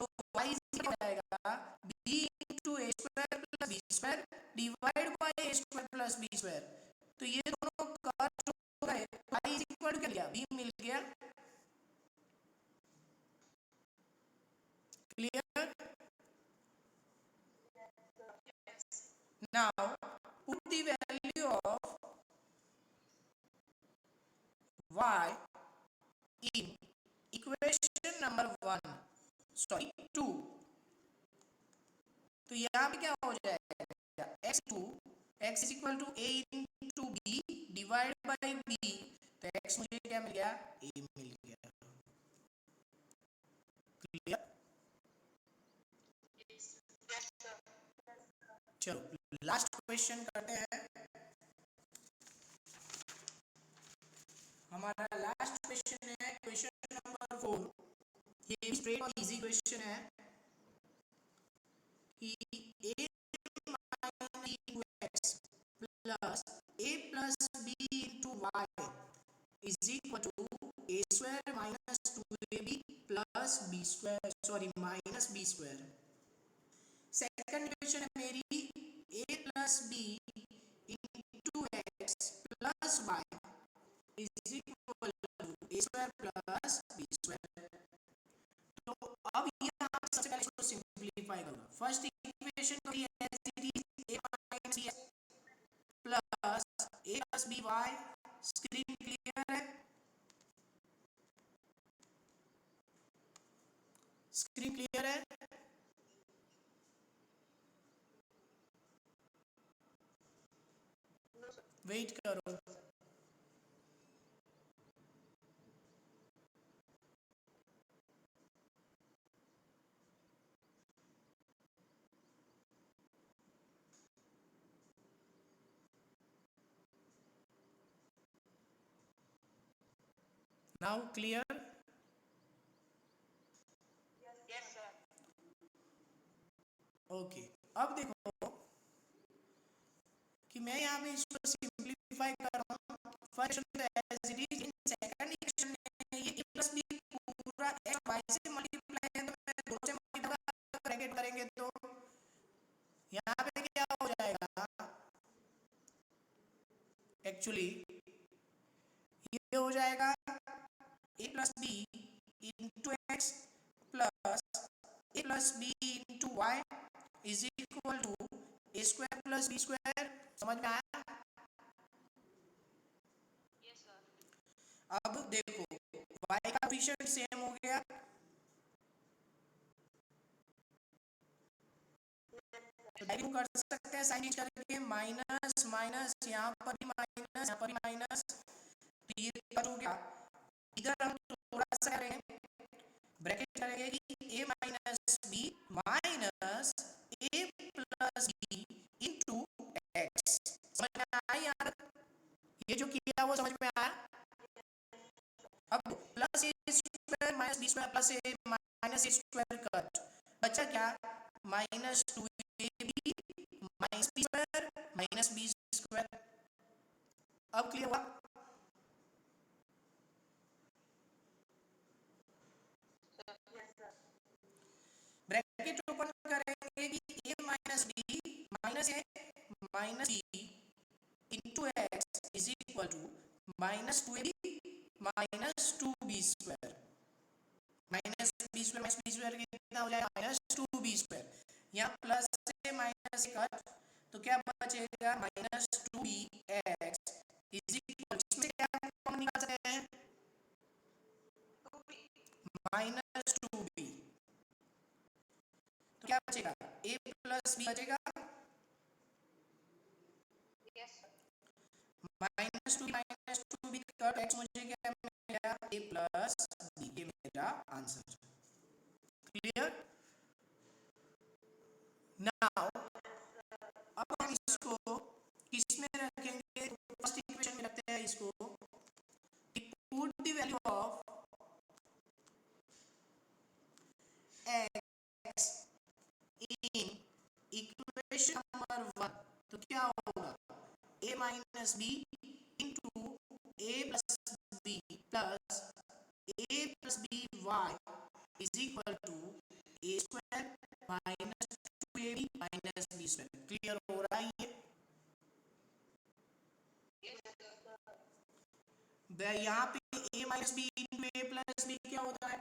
तो y हो जाएगा b into A square plus B square divide by A square plus B square. तो ये दोनों कट हो गए, y इज इक्वल टू क्या लिया b मिल गया। Clear? Now put the value of y in equation number 1 sorry 2। तो यहाँ पे क्या हो जाएगा x is equal to a into B divide by B. तो x मुझे क्या मिल गया a मिल गया। क्लियर? चलो लास्ट क्वेश्चन करते हैं। हमारा लास्ट क्वेश्चन है क्वेश्चन नंबर 4। ये स्ट्रेट और इजी क्वेश्चन है कि a x plus a plus b into y is equal to A square minus 2ab plus B square sorry minus B square. Second question है मेरी a plus b into x plus y is equal to A square plus B square. तो अब यहाँ सबसे पहले इसको simplify करूंगा। First equation को ये as it is a minus b plus a plus B y. Screen clear है? स्क्रीन क्लियर है? वेट करो। Now clear? ओके अब देखो कि मैं यहाँ पे इसको सिंपलीफाई कर रहा हूँ। First as it is in second equation में ये a प्लस b पूरा x y से मल्टीप्लाई है तो मैं दो से मल्टीप्लाई ब्रैकेट करेंगे तो यहाँ पे क्या हो जाएगा एक्चुअली ये हो जाएगा a plus b into x plus a plus b into y is equal to A square plus B square. समझ में आया? Yes sir. अब देखो y का कोएफिशिएंट सेम हो गया तो डायरेक्ट कर सकते हैं साइन करके माइनस माइनस यहाँ पर भी माइनस यहाँ पर भी माइनस तो ये कट हो गया। इधर हम थोड़ा सा करेंगे ब्रैकेट करेंगे कि a minus B minus a plus B into x. समझ में आया यार? ये जो किया वो समझ में आया? अब plus A square minus B square plus a minus A square cut बचा क्या minus 2ab minus B square minus B square. अब क्लियर हुआ? ब्रैकेट ओपन करेंगे कि a minus B minus a minus B into x is equal to minus 2ab minus 2b square minus B square कितना हो जाएगा minus 2b square. यहाँ plus से minus cut, तो क्या बचेगा माइनस 2bx इज इक्वल, इसमें क्या कॉमन निकाल सकते हैं, माइनस 2b, तो क्या बचेगा a प्लस b बचेगा, minus two B cut x, मुझे क्या मिलेगा a प्लस b, ये मेरा आंसर। क्लियर। नाउ अब हम इसको किसमें रखेंगे, फर्स्ट इक्वेशन में रखते हैं इसको, put the value of x in equation number 1, तो क्या होगा a minus B into a plus B plus a plus B y is equal to a square minus 2ab minus b square. Clear हो रहा है ये, यहाँ पे a minus B into a plus B क्या होता है,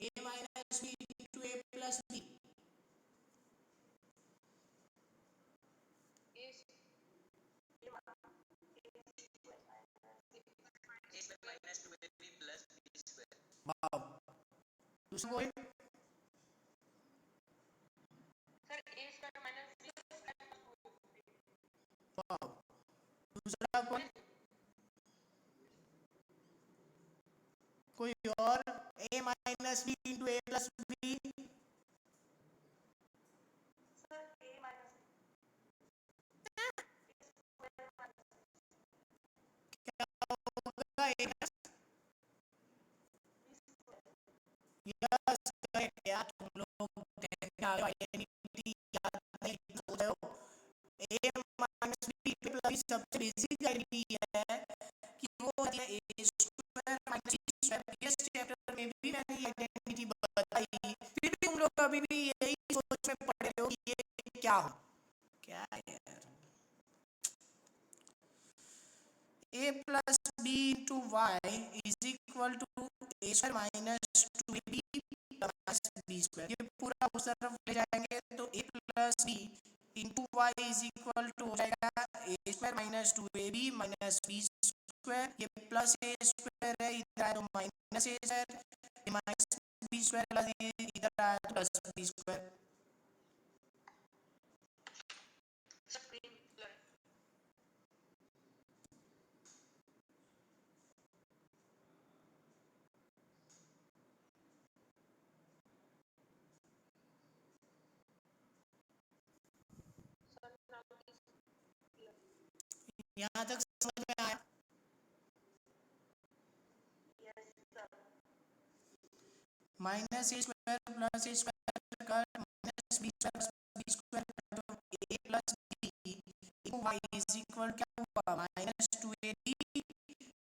a minus B into a plus B, a square minus 2ab plus b square। Wow, दूसरा कोई, वाओ, दूसरा कोई और, a minus B into a plus B, yes correct यार, तुम लोग आइडेंटिटी याद नहीं हो रहे हो, a माइनस बी प्लस सबसे बेसिक आइडेंटिटी है कि वो है a square minus b square. Previous chapter में भी मैंने ये आइडेंटिटी बताई, फिर भी तुम लोग अभी भी यही सोच में पड़े हो कि ये क्या हो, क्या यार, a plus B into y is equal to a square minus 2ab plus B square, ये पूरा उस तरफ ले जाएंगे तो a plus B into y is equal to हो जाएगा a square minus 2ab minus B square, ये प्लस a स्क्वायर है, इधर आया तो माइनस a स्क्वायर, ये माइनस b स्क्वायर प्लस इधर आया तो प्लस b स्क्वायर। यहाँ तक समझ में आया, minus A square plus A square cut minus B square B square cut A plus B into y is equal क्या हुआ माइनस 2ab,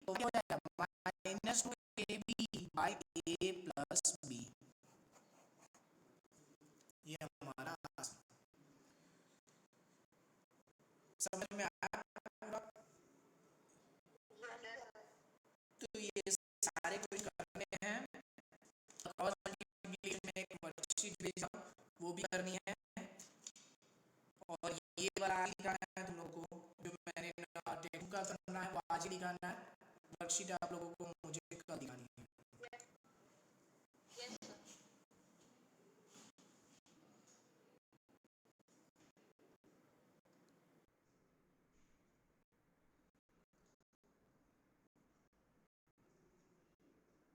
तो क्या हो जाएगा minus 2ab by A plus B, ये हमारा समझ में आया पूरा। तो ये सारे क्वेश्चन करने हैं, क्रॉस मल्टीप्लिकेशन में एक वर्कशीट भेजा वो भी करनी है, और ये वाला आज दिखाना है तुम लोगों को, जो मैंने डेमो का करना है वो आज ही दिखाना है, वर्कशीट आप लोगों को मुझे कल दिखानी है।